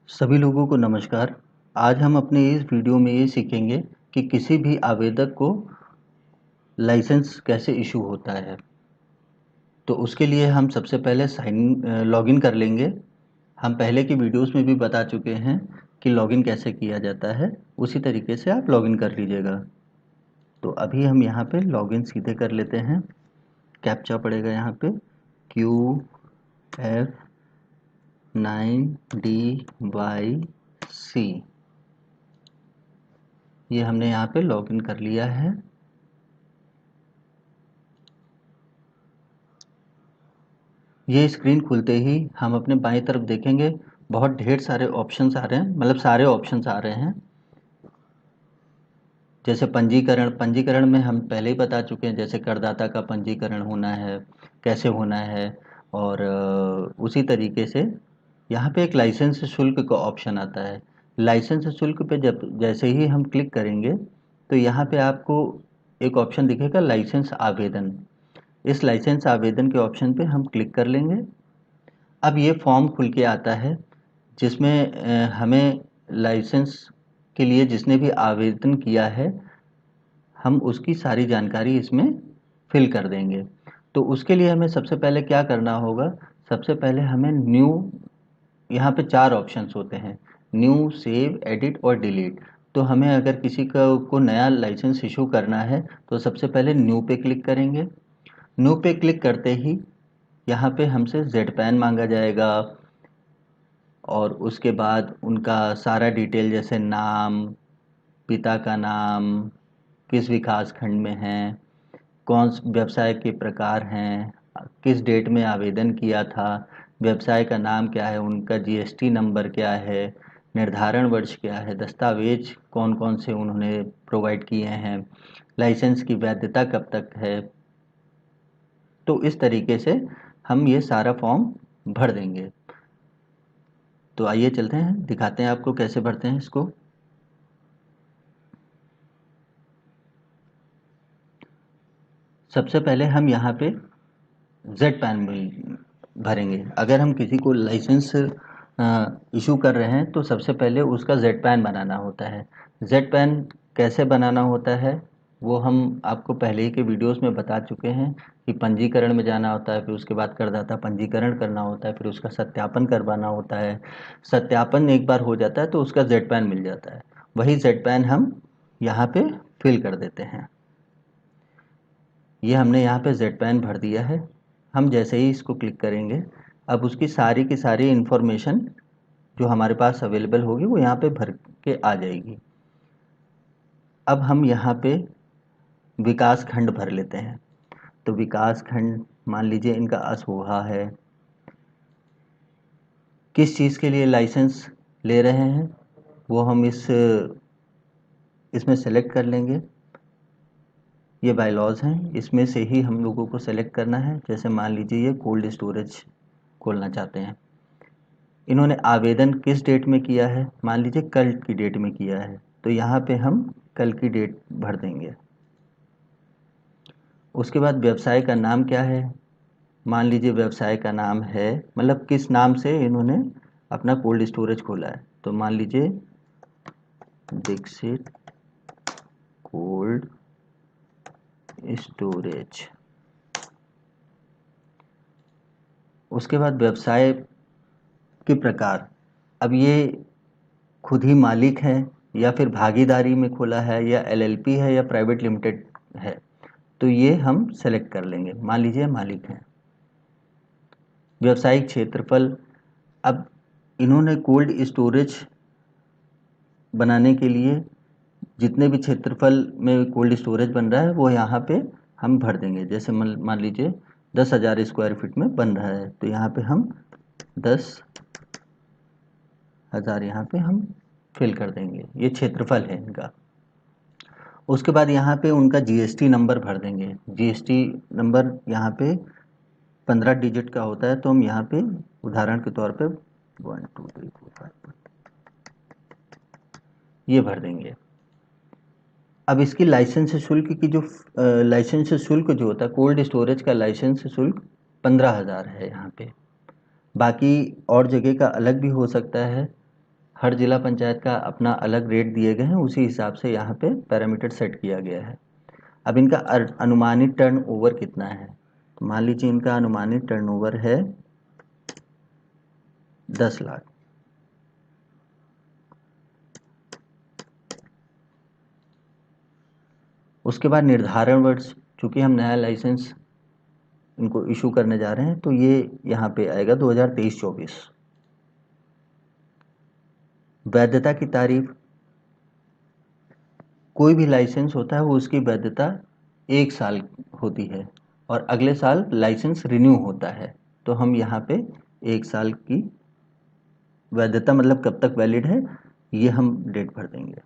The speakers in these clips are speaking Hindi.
सभी लोगों को नमस्कार। आज हम अपने इस वीडियो में ये सीखेंगे कि किसी भी आवेदक को लाइसेंस कैसे इशू होता है। तो उसके लिए हम सबसे पहले लॉगिन कर लेंगे। हम पहले की वीडियोस में भी बता चुके हैं कि लॉगिन कैसे किया जाता है, उसी तरीके से आप लॉगिन कर लीजिएगा। तो अभी हम यहाँ पे लॉगिन सीधे कर लेते हैं। कैप्चा पड़ेगा यहाँ पे QF9DYC। ये हमने यहाँ पे लॉगिन कर लिया है। ये स्क्रीन खुलते ही हम अपने बाईं तरफ देखेंगे, बहुत ढेर सारे ऑप्शंस आ रहे हैं, मतलब सारे ऑप्शंस आ रहे हैं। जैसे पंजीकरण में हम पहले ही बता चुके हैं, जैसे करदाता का पंजीकरण होना है, कैसे होना है। और उसी तरीके से यहाँ पे एक लाइसेंस शुल्क का ऑप्शन आता है। लाइसेंस शुल्क पे जब जैसे ही हम क्लिक करेंगे तो यहाँ पे आपको एक ऑप्शन दिखेगा लाइसेंस आवेदन। इस लाइसेंस आवेदन के ऑप्शन पे हम क्लिक कर लेंगे। अब ये फॉर्म खुल के आता है जिसमें हमें लाइसेंस के लिए जिसने भी आवेदन किया है हम उसकी सारी जानकारी इसमें फिल कर देंगे। तो उसके लिए हमें सबसे पहले क्या करना होगा, सबसे पहले हमें न्यू, यहाँ पे 4 ऑप्शंस होते हैं, न्यू, सेव, एडिट और डिलीट। तो हमें अगर किसी को नया लाइसेंस इशू करना है तो सबसे पहले न्यू पे क्लिक करेंगे। न्यू पे क्लिक करते ही यहाँ पे हमसे जेड पैन मांगा जाएगा और उसके बाद उनका सारा डिटेल, जैसे नाम, पिता का नाम, किस विकास खंड में हैं, कौन व्यवसाय के प्रकार हैं, किस डेट में आवेदन किया था, व्यवसाय का नाम क्या है, उनका जीएसटी नंबर क्या है, निर्धारण वर्ष क्या है, दस्तावेज कौन कौन से उन्होंने प्रोवाइड किए हैं, लाइसेंस की वैधता कब तक है। तो इस तरीके से हम ये सारा फॉर्म भर देंगे। तो आइए चलते हैं, दिखाते हैं आपको कैसे भरते हैं इसको। सबसे पहले हम यहाँ पे जेड पैन भरेंगे। अगर हम किसी को लाइसेंस इशू कर रहे हैं तो सबसे पहले उसका जेड पैन बनाना होता है। जेड पैन कैसे बनाना होता है वो हम आपको पहले ही के वीडियोस में बता चुके हैं कि पंजीकरण में जाना होता है, फिर उसके बाद करदाता पंजीकरण करना होता है, फिर उसका सत्यापन करवाना होता है। सत्यापन एक बार हो जाता है तो उसका जेड पैन मिल जाता है। वही जेड पैन हम यहाँ पे फिल कर देते हैं। ये हमने यहाँ पे जेड पैन भर दिया है। हम जैसे ही इसको क्लिक करेंगे अब उसकी सारी की सारी इन्फॉर्मेशन जो हमारे पास अवेलेबल होगी वो यहाँ पे भर के आ जाएगी। अब हम यहाँ पे विकास खंड भर लेते हैं। तो विकास खंड मान लीजिए इनका असोहा है। किस चीज़ के लिए लाइसेंस ले रहे हैं वो हम इसमें सेलेक्ट कर लेंगे। ये बायलॉज हैं, इसमें से ही हम लोगों को सेलेक्ट करना है। जैसे मान लीजिए ये कोल्ड स्टोरेज खोलना चाहते हैं। इन्होंने आवेदन किस डेट में किया है, मान लीजिए कल की डेट में किया है, तो यहाँ पे हम कल की डेट भर देंगे। उसके बाद व्यवसाय का नाम क्या है, मान लीजिए व्यवसाय का नाम है, मतलब किस नाम से इन्होंने अपना कोल्ड स्टोरेज खोला है, तो मान लीजिए दीक्षित कोल्ड स्टोरेज। उसके बाद व्यवसाय के प्रकार, अब ये खुद ही मालिक है या फिर भागीदारी में खोला है या एलएलपी है या प्राइवेट लिमिटेड है, तो ये हम सेलेक्ट कर लेंगे। मान लीजिए मालिक हैं। व्यावसायिक क्षेत्रफल, अब इन्होंने कोल्ड स्टोरेज बनाने के लिए जितने भी क्षेत्रफल में कोल्ड स्टोरेज बन रहा है वो यहाँ पे हम भर देंगे। जैसे मान लीजिए 10,000 स्क्वायर फीट में बन रहा है, तो यहाँ पे हम 10,000 यहाँ पे हम फिल कर देंगे। ये क्षेत्रफल है इनका। उसके बाद यहाँ पे उनका जीएसटी नंबर भर देंगे। जीएसटी नंबर यहाँ पे 15 डिजिट का होता है, तो हम यहाँ पे उदाहरण के तौर पे 1 2 3 4 5 ये भर देंगे। अब इसकी लाइसेंस शुल्क की जो लाइसेंस शुल्क जो होता है, कोल्ड स्टोरेज का लाइसेंस शुल्क 15,000 है यहाँ पे। बाकी और जगह का अलग भी हो सकता है, हर जिला पंचायत का अपना अलग रेट दिए गए हैं, उसी हिसाब से यहाँ पे पैरामीटर सेट किया गया है। अब इनका अनुमानित टर्नओवर कितना है, तो मान लीजिए इनका अनुमानित टर्नओवर है 10 लाख। उसके बाद निर्धारण वर्ष, चूंकि हम नया लाइसेंस इनको इशू करने जा रहे हैं तो ये यहाँ पे आएगा 2023-24। वैधता की तारीख, कोई भी लाइसेंस होता है वो उसकी वैधता 1 साल होती है और अगले साल लाइसेंस रिन्यू होता है, तो हम यहाँ पे 1 साल की वैधता मतलब कब तक वैलिड है ये हम डेट भर देंगे।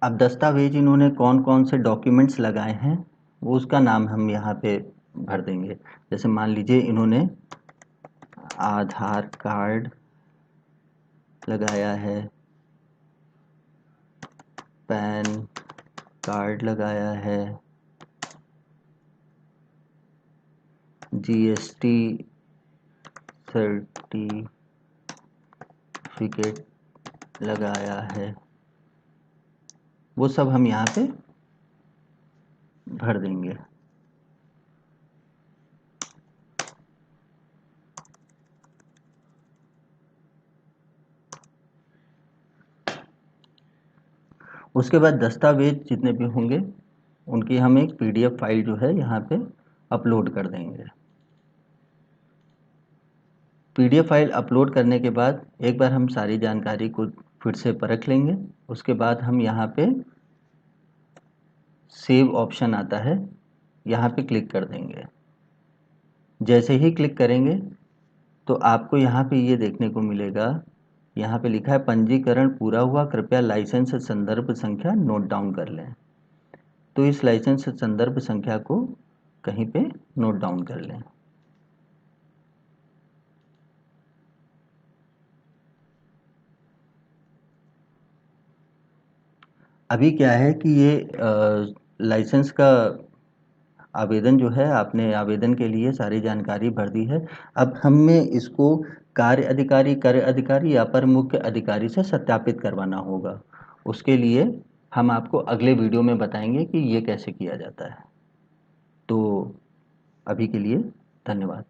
अब दस्तावेज इन्होंने कौन कौन से डॉक्यूमेंट्स लगाए हैं वो उसका नाम हम यहाँ पे भर देंगे। जैसे मान लीजिए इन्होंने आधार कार्ड लगाया है, पैन कार्ड लगाया है, जीएसटी सर्टिफिकेट लगाया है, वो सब हम यहाँ पे भर देंगे। उसके बाद दस्तावेज जितने भी होंगे उनकी हम एक पीडीएफ फाइल जो है यहाँ पे अपलोड कर देंगे। पीडीएफ फाइल अपलोड करने के बाद एक बार हम सारी जानकारी को फिर से परख लेंगे। उसके बाद हम यहाँ पे सेव ऑप्शन आता है, यहाँ पे क्लिक कर देंगे। जैसे ही क्लिक करेंगे तो आपको यहाँ पे ये देखने को मिलेगा, यहाँ पे लिखा है पंजीकरण पूरा हुआ, कृपया लाइसेंस संदर्भ संख्या नोट डाउन कर लें। तो इस लाइसेंस संदर्भ संख्या को कहीं पे नोट डाउन कर लें। अभी क्या है कि ये लाइसेंस का आवेदन जो है आपने आवेदन के लिए सारी जानकारी भर दी है। अब हमें इसको कार्य अधिकारी या पर मुख्य अधिकारी से सत्यापित करवाना होगा। उसके लिए हम आपको अगले वीडियो में बताएंगे कि ये कैसे किया जाता है। तो अभी के लिए धन्यवाद।